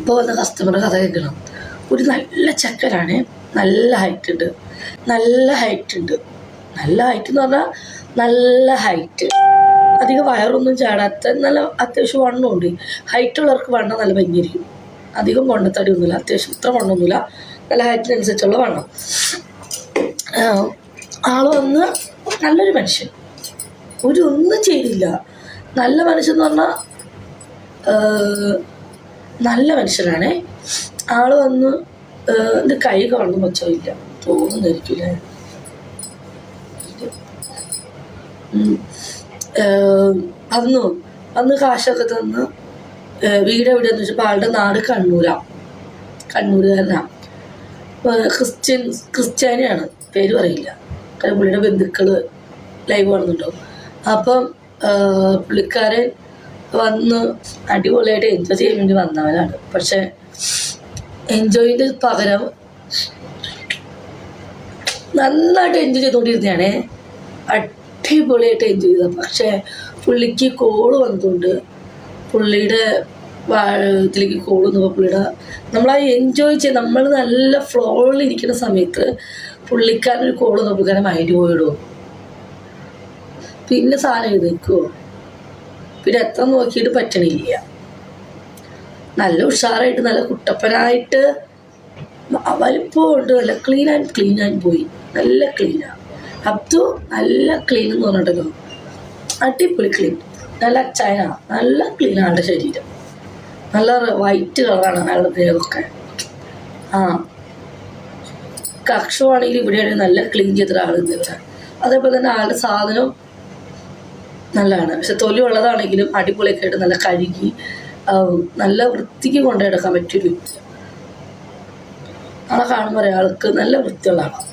ഇപ്പോൾ വന്ന കസ്റ്റമറുടെ കഥ കേൾക്കണം. ഒരു നല്ല ചെക്കനാണ്, നല്ല ഹൈറ്റ് ഉണ്ട്, നല്ല ഹൈറ്റ് എന്ന് പറഞ്ഞാൽ നല്ല ഹൈറ്റ്, അധികം വയറൊന്നും ചാടാത്ത, നല്ല അത്യാവശ്യം വണ്ണമുണ്ട്. ഹൈറ്റുള്ളവർക്ക് വണ്ണം നല്ല ഭംഗിയായിരിക്കും. അധികം വണ്ണത്തടിയൊന്നുമില്ല, അത്യാവശ്യം ഇത്ര വണ്ണമൊന്നുമില്ല, നല്ല ഹൈറ്റിനനുസരിച്ചുള്ള വണ്ണം. ആൾ വന്ന് നല്ലൊരു മനുഷ്യൻ, ഒന്നും ചെയ്തില്ല. നല്ല മനുഷ്യൻ എന്ന് പറഞ്ഞാൽ നല്ല മനുഷ്യനാണ്. ആൾ വന്ന് എൻ്റെ കൈ കാണുന്ന മെച്ചമില്ല തോന്നുന്നായിരിക്കില്ലേ. അന്ന് കാശൊക്കെ തന്ന് വീട് എവിടെയെന്ന് വെച്ചപ്പോൾ ആളുടെ നാട് കണ്ണൂരുകാരനാണ്. ക്രിസ്ത്യാനിയാണ്, പേര് പറയില്ല, കാരണം പുള്ളിയുടെ ബന്ധുക്കൾ ലൈവ് കാണുന്നുണ്ടാവും. അപ്പം പുള്ളിക്കാരൻ വന്ന് അടിപൊളിയായിട്ട് എൻജോയ് ചെയ്യാൻ വേണ്ടി വന്നവനാണ്. പക്ഷെ എൻജോയിൻ്റെ പകരം നന്നായിട്ട് എൻജോയ് ചെയ്തുകൊണ്ടിരുന്നതാണ്, അടിപൊളിയായിട്ട് എൻജോയ് ചെയ്തത്. പക്ഷേ പുള്ളിക്ക് കോള് വന്നുകൊണ്ട് പുള്ളിയുടെ ഇതിലേക്ക് കോള് വന്നപ്പോൾ പുള്ളിയുടെ നമ്മളാ എൻജോയ് ചെയ്ത് നമ്മൾ നല്ല ഫ്ലോയിലിരിക്കുന്ന സമയത്ത് പുള്ളിക്കാരനൊരു കോള് വന്നപ്പോൾ പുള്ളിക്കാരൻ മൈൻഡ് പോയിടും. പിന്നെ സാധനം എഴുന്നേക്കുമോ, പിന്നെ എത്ര നോക്കിയിട്ട് പറ്റണില്ല. നല്ല ഉഷാറായിട്ട് നല്ല കുട്ടപ്പനായിട്ട് വലിപ്പമുണ്ട്, നല്ല ക്ലീൻ പോയി, നല്ല ക്ലീനാണ്. അബ്ദു നല്ല ക്ലീൻ എന്ന് പറഞ്ഞിട്ടല്ലോ, അടിപൊളി ക്ലീൻ, നല്ല ചൈന, നല്ല ക്ലീനാണ് ആളുടെ ശരീരം, നല്ല വൈറ്റ് കളറാണ് അയാളുടെ ദേഹമൊക്കെ. കക്ഷമാണെങ്കിൽ ഇവിടെയാണ് നല്ല ക്ലീൻ ചെയ്ത ആളുണ്ട് ഇവിടെ. അതേപോലെ തന്നെ ആളുടെ സാധനം നല്ലതാണ്. പക്ഷെ തൊലി ഉള്ളതാണെങ്കിലും അടിപൊളിയൊക്കെ ആയിട്ട് നല്ല കഴുകി നല്ല വൃത്തിക്ക് കൊണ്ടുനടക്കാൻ പറ്റിയൊരു വ്യക്തി. ആളെ കാണുമ്പോൾ ഒരാൾക്ക് നല്ല വൃത്തിയുള്ള ആളാണ്.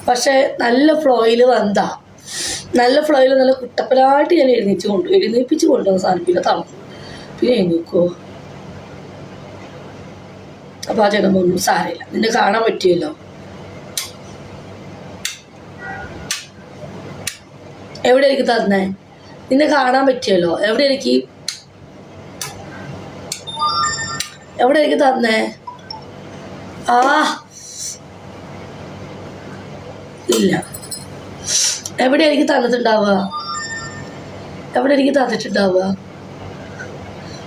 പക്ഷേ നല്ല ഫ്ലോയിൽ നല്ല കുട്ടപ്പനായിട്ട് ഞാൻ എഴുന്നേപ്പിച്ച് കൊണ്ടുവന്ന സാധനം പിന്നെ തളർന്നു, പിന്നെ എഴുന്നേക്കുമോ. അപ്പോൾ ആ ചേട്ടനൊന്നും സാരമില്ല, നിന്നെ കാണാൻ പറ്റിയല്ലോ, എവിടെ എനിക്ക് തന്നേ, നിന്നെ കാണാൻ പറ്റിയല്ലോ, എവിടെ എനിക്ക് തന്നേ. ഇല്ല, എവിടെ എനിക്ക് തന്നിട്ടുണ്ടാവുക,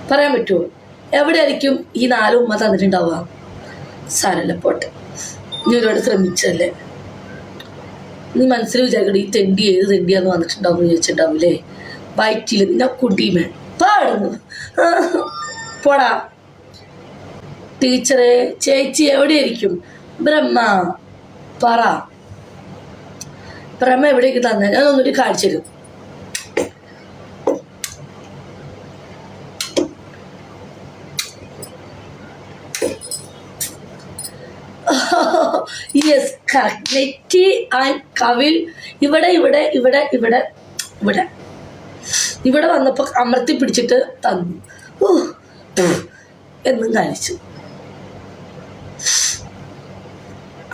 പറയാൻ പറ്റുമോ? എവിടെ ആയിരിക്കും ഈ 4 ഉമ്മ തന്നിട്ടുണ്ടാവുക? സാരല്ല, പോട്ടെ, നീ ഒരുപാട് ശ്രമിച്ചല്ലേ. നീ മനസ്സിൽ വിചാരിക്കട്ടെ, ഈ തെണ്ടി ഏത് തെണ്ടിയാന്ന് വന്നിട്ടുണ്ടാവും എന്ന് ചോദിച്ചിട്ടുണ്ടാവൂലേ. വയറ്റിൽ നിന്നെ കുട്ടിമേ പാടുന്നു, പോടാ. ടീച്ചറെ, ചേച്ചി എവിടെയായിരിക്കും? ബ്രഹ്മ പറ, ബ്രഹ്മ എവിടേക്ക് തന്നെ, ഞാൻ ഒന്നുകൂടി കാണിച്ചു തരും. Yes, correct. നെറ്റി ആൻഡ് കവിൽ ഇവിടെ വന്നപ്പോൾ അമർത്തി പിടിച്ചിട്ട് തന്നു എന്നും കാണിച്ചു.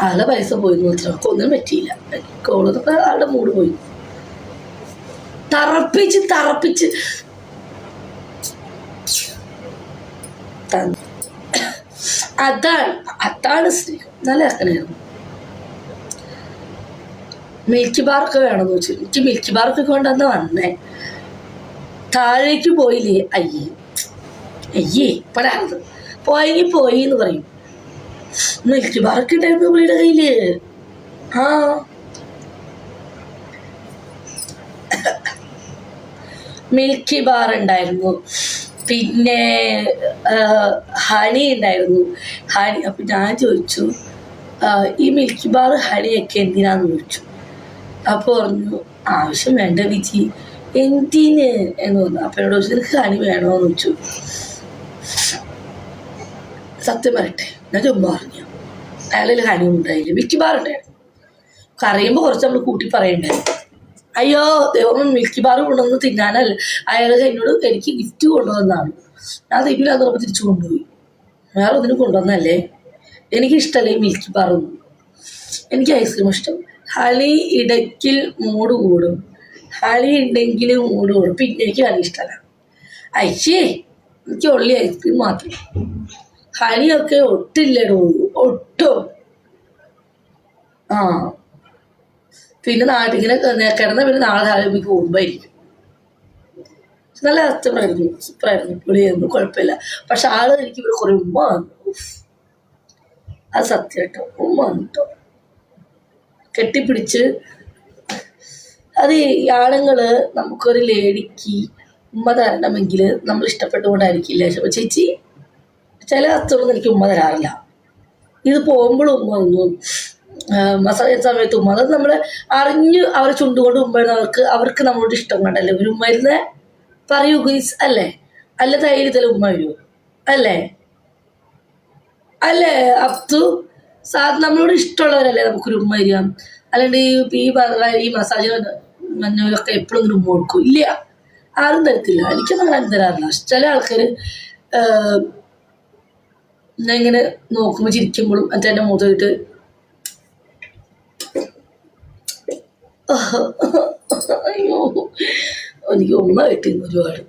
ആളുടെ പൈസ പോയി നോക്കി ഒന്നും പറ്റിയില്ല. കോളൊക്കെ ആളുടെ മൂഡ് പോയി. തറപ്പിച്ച് തന്നു. അതാണ് സ്നേഹം. നല്ല ഇറക്കനായിരുന്നു. മിൽക്കി ബാറൊക്കെ വേണമെന്ന് വെച്ചു. എനിക്ക് മിൽക്കി ബാറൊക്കെ കൊണ്ടുവന്ന് വന്നേ. താഴേക്ക് പോയില്ലേ, അയ്യേ പറയാറുണ്ട്, പോയെങ്കിൽ പോയി എന്ന് പറയും. മിൽക്കി ബാറൊക്കെ ഉണ്ടായിരുന്നു പുള്ളിയുടെ കയ്യില്. മിൽക്കി ബാർ ഉണ്ടായിരുന്നു, പിന്നെ ഹണി ഉണ്ടായിരുന്നു. അപ്പം ഞാൻ ചോദിച്ചു, ഈ മിൽക്കി ബാർ ഹണിയൊക്കെ എന്തിനാന്ന് ചോദിച്ചു. അപ്പോൾ പറഞ്ഞു, ആവശ്യം വേണ്ട വിജി, എന്തിന് എന്ന് പറഞ്ഞു. അപ്പം എന്നോട് ചോദിച്ചു, നിനക്ക് ഹണി വേണോന്ന് ചോദിച്ചു. സത്യം പറയട്ടെ, ഞാൻ ചുമ്മാ പറഞ്ഞു. അയാളിൽ ഹണിയൊന്നും ഉണ്ടായില്ല, മിൽക്കി ബാർ ഉണ്ടായിരുന്നു. കറിയുമ്പോൾ കുറച്ച് നമ്മൾ കൂട്ടി പറയണ്ടേ. അയ്യോ ദൈവം, മിൽക്കി ബാർ കൊണ്ടുവന്ന് തിന്നാനല്ല, അയാൾ എന്നോട് എനിക്ക് ഗിഫ്റ്റ് കൊണ്ടുവന്നതാണ്. ഞാൻ തിന്നില്ല എന്ന് പറഞ്ഞപ്പോൾ തിരിച്ചു കൊണ്ടുപോയി. വേറെ ഒന്നിനും കൊണ്ടുവന്നല്ലേ. എനിക്കിഷ്ടമല്ല ഈ മിൽക്കി ബാറൊന്നും. എനിക്ക് ഐസ്ക്രീം ഇഷ്ടം. ഹണി ഇടയ്ക്കിൽ മൂട് കൂടും, ഹണി ഉണ്ടെങ്കിൽ മൂട് കൂടും. പിന്നെ എനിക്ക് ഹണി ഇഷ്ടമല്ല. അയ്യേ, എനിക്ക് ഒള്ളി ഐസ്ക്രീം മാത്രം. ഹണിയൊക്കെ ഒട്ടില്ലടോ, ഒട്ടും. ആ പിന്നെ നാട്ടിങ്ങനെ കിടന്ന പിന്നെ നാളെ ആരംഭിക്ക് മുമ്പായിരിക്കും. നല്ല കസ്റ്റമറായിരുന്നു, സൂപ്പറായിരുന്നു, പൊളിയായിരുന്നു, കുഴപ്പമില്ല. പക്ഷെ ആള് എനിക്ക് ഇവിടെ കുറെ ഉമ്മ വന്നു. അത് സത്യം കേട്ടോ, ഉമ്മ വന്നു കേട്ടോ, കെട്ടിപ്പിടിച്ച്. അത് ഈ ആണുങ്ങള് നമുക്കൊരു ലേഡിക്ക് ഉമ്മ തരണമെങ്കിൽ നമ്മൾ ഇഷ്ടപ്പെട്ടുകൊണ്ടായിരിക്കില്ല ചേച്ചി. ചില കസ്റ്റമർ എനിക്ക് ഉമ്മ തരാറില്ല. ഇത് പോകുമ്പോഴും ഉമ്മ തന്നു, മസാല സമയത്ത് ഉമ്മ. അത് നമ്മൾ അറിഞ്ഞ് അവരെ ചുണ്ടുകൊണ്ട് ഉമ്മ അവർക്ക് നമ്മളോട് ഇഷ്ടം കൊണ്ടല്ലേ ഒരു ഉമ്മ ഇരുന്ന് പറയൂ ഗുയിസ് അല്ലേ? അല്ല ധൈര്യത്തിൽ ഉമ്മ വരൂ അല്ലേ? അല്ലേ അബ്ദു? നമ്മളോട് ഇഷ്ടമുള്ളവരല്ലേ നമുക്കൊരു ഉമ്മ വരിക? അല്ലാണ്ട് ഈ മസാജ് മഞ്ഞൊക്കെ എപ്പോഴും ഒരു ഉമ്മ കൊടുക്കും? ഇല്ല, ആരും തരത്തില്ല. എനിക്കൊന്നും അങ്ങനെ തരാറില്ല. ചില ആൾക്കാർ ഞാൻ ഇങ്ങനെ നോക്കുമ്പോൾ ചിരിക്കുമ്പോഴും മറ്റേ എൻ്റെ മുഖത്തോട്ട് അയ്യോ എനിക്ക് ഉമ്മ കിട്ടുന്നു ഒരുപാട്.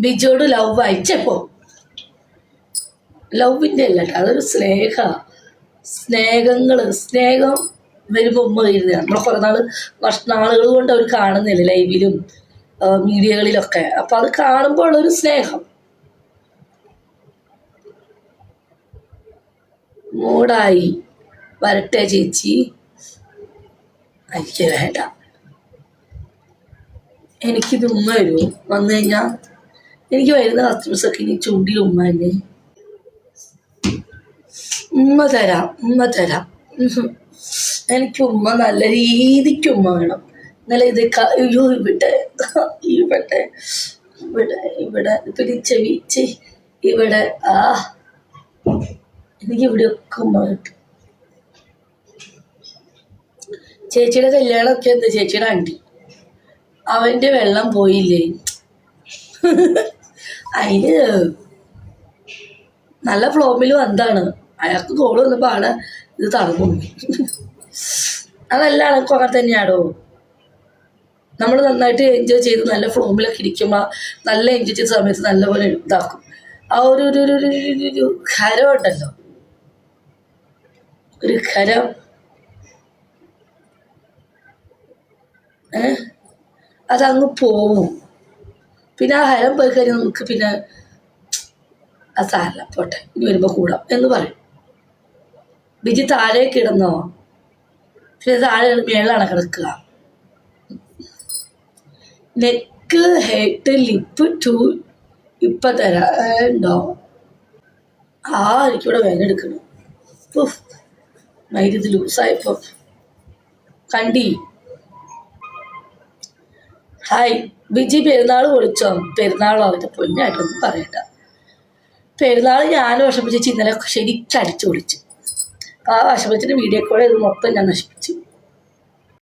ബിജോട് ലവ് അയച്ചപ്പോ ലവിൻ്റെ അല്ല, അതൊരു സ്നേഹം വരുമ്പോൾ ഉമ്മ വരുന്നത്. നമ്മളെ കുറേ നാളുകൾ കൊണ്ട് അവർ കാണുന്നില്ല ലൈവിലും മീഡിയകളിലൊക്കെ. അപ്പം അത് കാണുമ്പോൾ ഉള്ളൊരു സ്നേഹം. മൂടായി വരട്ടെ ചേച്ചി, എനിക്ക് വേണ്ട. എനിക്കിത് ഉമ്മ വരുമോ? വന്നു കഴിഞ്ഞാൽ എനിക്ക് വരുന്ന കസ്റ്റമേഴ്സൊക്കെ ഇനി ചൂണ്ടിൽ ഉമ്മ തന്നെ. ഉമ്മ തരാം. എനിക്ക് ഉമ്മ നല്ല രീതിക്ക് ഉമ്മ വേണം. നല്ല ഇത് അയ്യോ ഇവിടെ പിന്നെ ചെവി ഇവിടെ എനിക്ക് ഇവിടെയൊക്കെ ഉമ്മ കിട്ടും. ചേച്ചിയുടെ കല്യാണമൊക്കെ എന്താ ചേച്ചിയുടെ ആണ്ടി അവൻ്റെ വെള്ളം പോയില്ലേ? അതിന് നല്ല ഫ്ലോമിൽ വന്നതാണ്. അയാൾക്ക് ഗോള് വന്നപ്പോൾ ആടെ ഇത് തടഞ്ഞു. അതല്ല ആൾക്കും അങ്ങനെ തന്നെയാണോ? നമ്മൾ നന്നായിട്ട് എൻജോയ് ചെയ്ത് നല്ല ഫ്ലോമിലൊക്കെ ഇരിക്കുമ്പോൾ നല്ല എൻജോയ് ചെയ്ത സമയത്ത് നല്ലപോലെ ഇതാക്കും. ആ ഒരു ഖരം ഉണ്ടല്ലോ, ഒരു ഖരം. അതങ്ങ് പോവും. പിന്നെ ആ ഹരം പോയി കഴിഞ്ഞാൽ നമുക്ക് പിന്നെ ആ സാരല്ല പോട്ടെ, ഇനി വരുമ്പോൾ കൂടാം എന്ന് പറയും. ബിജി താഴേക്ക് ഇടുന്നോ? പിന്നെ താഴെ മേളാണ് കിടക്കുക. നെക്ക് ഹെഡ് ലിപ്പ് ടൂൾ ഇപ്പം തരാണ്ടോ? എനിക്കിവിടെ വേദന എടുക്കണം. ഇത് ലൂസായപ്പോൾ കണ്ടി. ഹായ് ബിജി, പെരുന്നാൾ പൊളിച്ചോ? പെരുന്നാളോ? അവൻ്റെ പൊന്നായിട്ടൊന്നും പറയണ്ട. പെരുന്നാൾ ഞാൻ വിഷമിച്ച് ഇന്നലെ ശരിക്കും അടിച്ചു പൊളിച്ചു. ആ വിഷമത്തിൻ്റെ വീഡിയോ കോൾ ഇത് മൊത്തം ഞാൻ നശിപ്പിച്ചു.